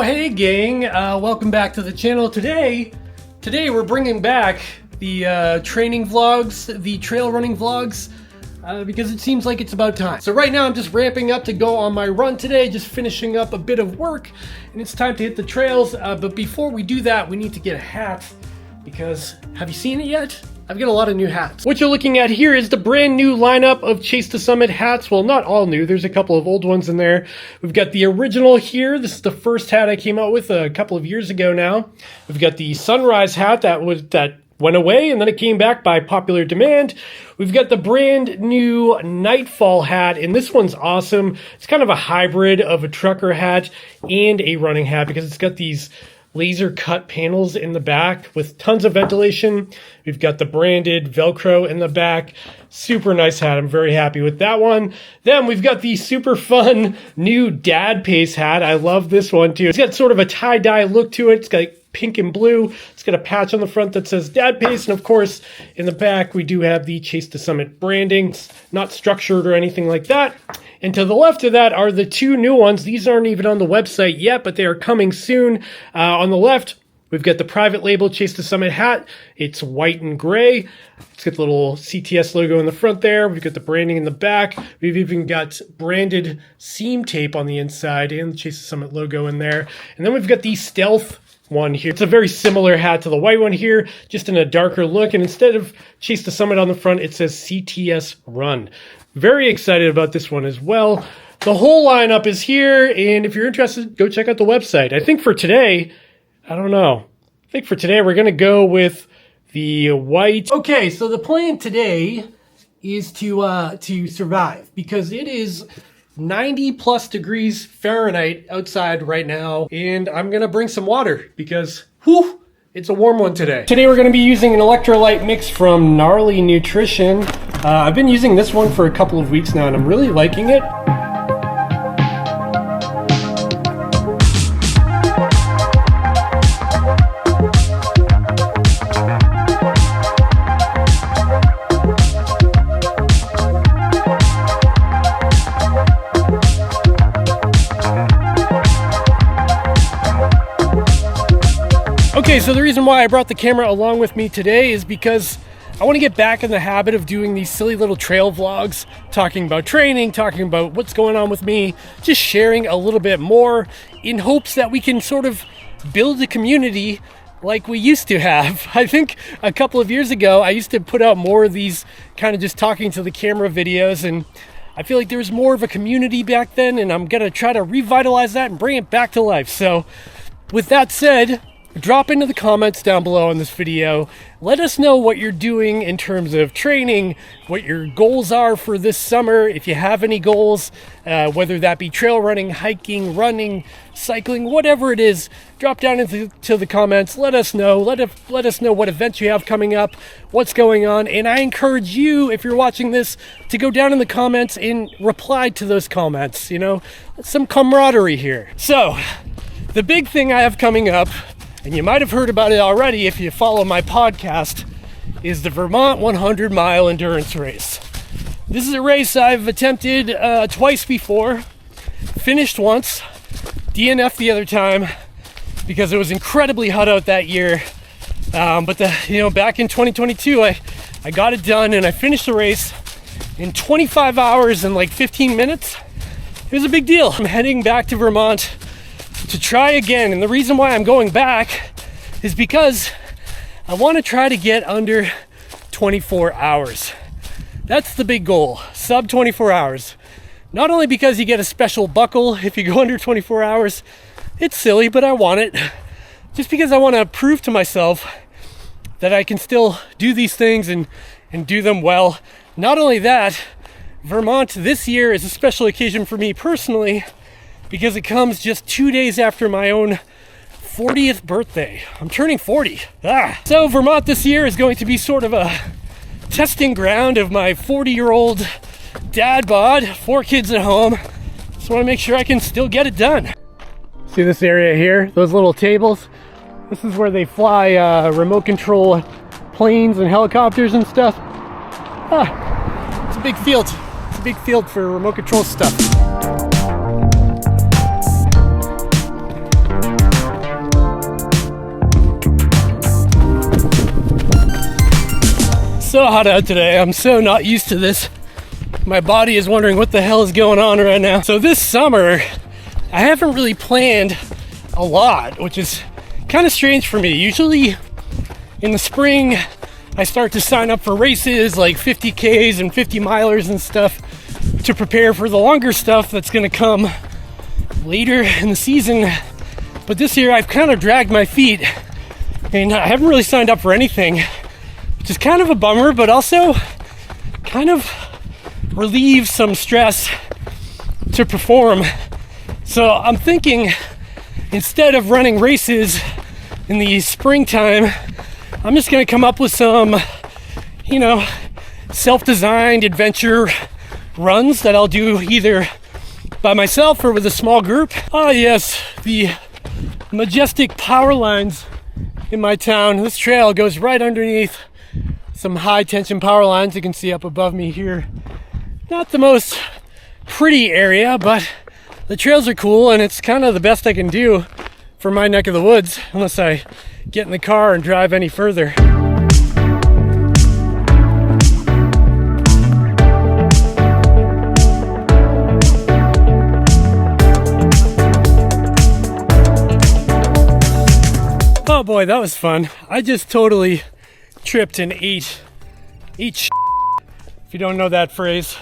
hey gang, welcome back to the channel. Today we're bringing back the training vlogs, the trail running vlogs, because it seems like it's about time. So right now I'm just ramping up to go on my run today, just finishing up a bit of work, and it's time to hit the trails. But before we do that, we need to get a hat, because have you seen it yet? I've got a lot of new hats. What you're looking at here is the brand new lineup of Chase to Summit hats. Well, not all new. There's a couple of old ones in there. We've got the original here. This is the first hat I came out with a couple of years ago now. We've got the Sunrise hat that went away and then it came back by popular demand. We've got the brand new Nightfall hat, and this one's awesome. It's kind of a hybrid of a trucker hat and a running hat because it's got these laser cut panels in the back with tons of ventilation. We've got the branded Velcro in the back. Super nice hat. I'm very happy with that one. Then we've got the super fun new Dad Pace hat. I love this one too. It's got sort of a tie-dye look to it. It's got pink and blue. It's got a patch on the front that says Dad Pace, and of course in the back we do have the Chase to Summit branding. It's not structured or anything like that. And to the left of that are the two new ones. These aren't even on the website yet, but they are coming soon. On the left, we've got the private label Chase to Summit hat. It's white and gray. It's got the little CTS logo in the front there. We've got the branding in the back. We've even got branded seam tape on the inside and the Chase to Summit logo in there. And then we've got the Stealth one here. It's a very similar hat to the white one here, just in a darker look. And instead of Chase to Summit on the front, it says CTS Run. Very excited about this one as well. The whole lineup is here, and if you're interested, go check out the website. I think for today, I don't know. I think for today we're going to go with the white. Okay, so the plan today is to survive because it is 90 plus degrees Fahrenheit outside right now, and I'm going to bring some water because, whew, it's a warm one today. Today we're going to be using an electrolyte mix from Gnarly Nutrition. I've been using this one for a couple of weeks now and I'm really liking it. Okay, so the reason why I brought the camera along with me today is because I want to get back in the habit of doing these silly little trail vlogs, talking about training, talking about what's going on with me, just sharing a little bit more in hopes that we can sort of build a community like we used to have. I think a couple of years ago, I used to put out more of these kind of just talking to the camera videos, and I feel like there was more of a community back then, and I'm going to try to revitalize that and bring it back to life. So with that said, drop into the comments down below on this video. Let us know what you're doing in terms of training, what your goals are for this summer, if you have any goals, whether that be trail running, hiking, running, cycling, whatever it is. Drop down into the comments. Let us know. Let us know what events you have coming up, what's going on. And I encourage you, if you're watching this, to go down in the comments and reply to those comments. You know, some camaraderie here. So, the big thing I have coming up, and you might have heard about it already if you follow my podcast, is the Vermont 100-mile endurance race. This is a race I've attempted twice before, finished once, DNF'd the other time because it was incredibly hot out that year. But back in 2022, I got it done and I finished the race in 25 hours and like 15 minutes. It was a big deal. I'm heading back to Vermont to try again, and the reason why I'm going back is because I want to try to get under 24 hours. That's the big goal, sub 24 hours. Not only because you get a special buckle if you go under 24 hours, it's silly, but I want it. Just because I want to prove to myself that I can still do these things and do them well. Not only that, Vermont this year is a special occasion for me personally, because it comes just 2 days after my own 40th birthday. I'm turning 40. So Vermont this year is going to be sort of a testing ground of my 40-year-old dad bod, 4 kids at home. Just want to make sure I can still get it done. See this area here? Those little tables? This is where they fly remote control planes and helicopters and stuff. It's a big field. It's a big field for remote control stuff. so hot out today. I'm so not used to this. My body is wondering what the hell is going on right now. So this summer, I haven't really planned a lot, which is kind of strange for me. Usually in the spring, I start to sign up for races like 50Ks and 50 milers and stuff to prepare for the longer stuff that's gonna come later in the season. But this year I've kind of dragged my feet and I haven't really signed up for anything, which is kind of a bummer, but also kind of relieves some stress to perform. So I'm thinking, instead of running races in the springtime, I'm just gonna come up with some, self-designed adventure runs that I'll do either by myself or with a small group. Ah, yes, the majestic power lines in my town. This trail goes right underneath some high tension power lines you can see up above me here. Not the most pretty area, but the trails are cool and it's kind of the best I can do for my neck of the woods, unless I get in the car and drive any further. Oh boy, that was fun. I just totally tripped and ate shit. If you don't know that phrase,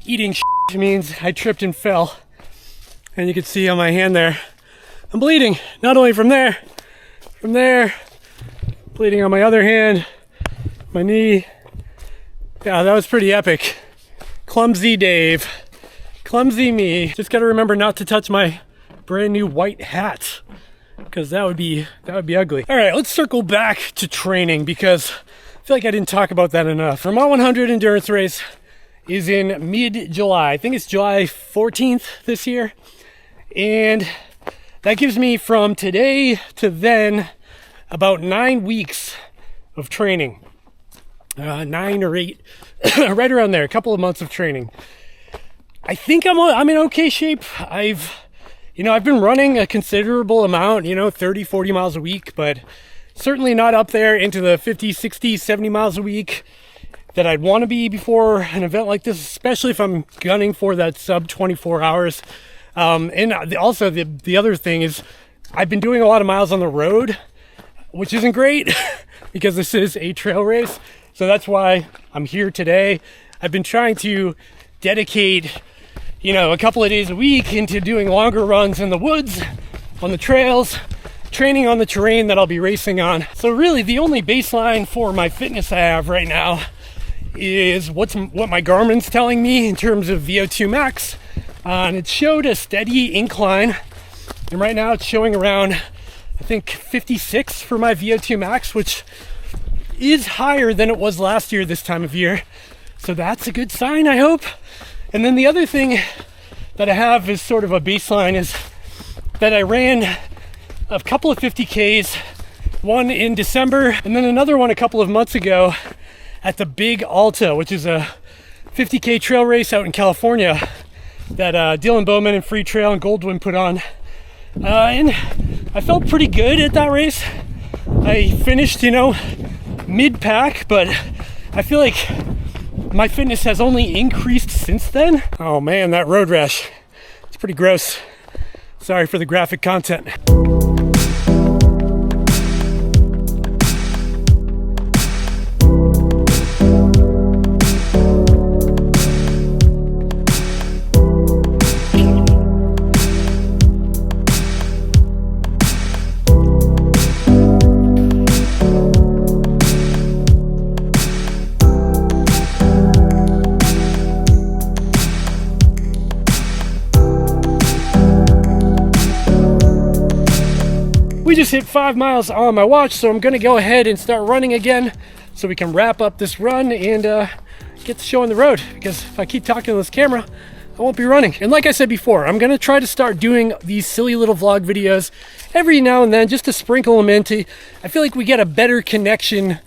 eating shit means I tripped and fell. And you can see on my hand there, I'm bleeding, not only from there, bleeding on my other hand, my knee. Yeah, that was pretty epic. Clumsy Dave, clumsy me. Just gotta remember not to touch my brand new white hat, because that would be ugly. All right, let's circle back to training, because I feel like I didn't talk about that enough. Vermont 100 endurance race is in mid-July. I think it's July 14th this year. And that gives me from today to then about 9 weeks of training. 9 or 8, right around there, a couple of months of training. I think I'm in okay shape. I've been running a considerable amount, 30, 40 miles a week, but certainly not up there into the 50, 60, 70 miles a week that I'd want to be before an event like this, especially if I'm gunning for that sub 24 hours. And also the other thing is I've been doing a lot of miles on the road, which isn't great because this is a trail race. So that's why I'm here today. I've been trying to dedicate, a couple of days a week into doing longer runs in the woods, on the trails, training on the terrain that I'll be racing on. So really the only baseline for my fitness I have right now is what my Garmin's telling me in terms of VO2 max. And it showed a steady incline. And right now it's showing around, I think, 56 for my VO2 max, which is higher than it was last year this time of year. So that's a good sign, I hope. And then the other thing that I have is sort of a baseline is that I ran a couple of 50Ks, one in December and then another one a couple of months ago at the Big Alta, which is a 50K trail race out in California that Dylan Bowman and Free Trail and Goldwyn put on. And I felt pretty good at that race. I finished, mid-pack, but I feel like my fitness has only increased since then. Oh man, that road rash. It's pretty gross. Sorry for the graphic content. We just hit 5 miles on my watch, so I'm gonna go ahead and start running again so we can wrap up this run and get the show on the road, because if I keep talking to this camera, I won't be running. And like I said before, I'm gonna try to start doing these silly little vlog videos every now and then just to sprinkle them into. I feel like we get a better connection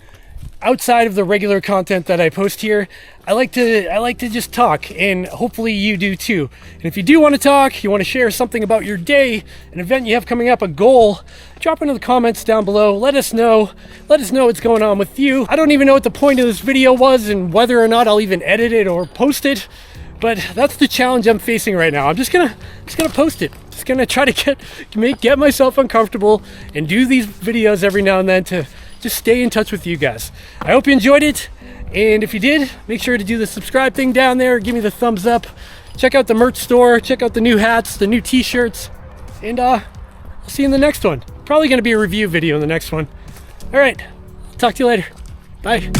outside of the regular content that I post here, I like to just talk, and hopefully you do too. And if you do want to talk, you want to share something about your day, an event you have coming up, a goal, drop into the comments down below. Let us know what's going on with you. I don't even know what the point of this video was and whether or not I'll even edit it or post it, but that's the challenge I'm facing right now. I'm just gonna post it. Just gonna try to get myself uncomfortable and do these videos every now and then to just stay in touch with you guys. I hope you enjoyed it, and if you did, make sure to do the subscribe thing down there. Give me the thumbs up. Check out the merch store. Check out the new hats, the new t-shirts, and I'll see you in the next one. Probably gonna be a review video in the next one. All right, talk to you later. Bye.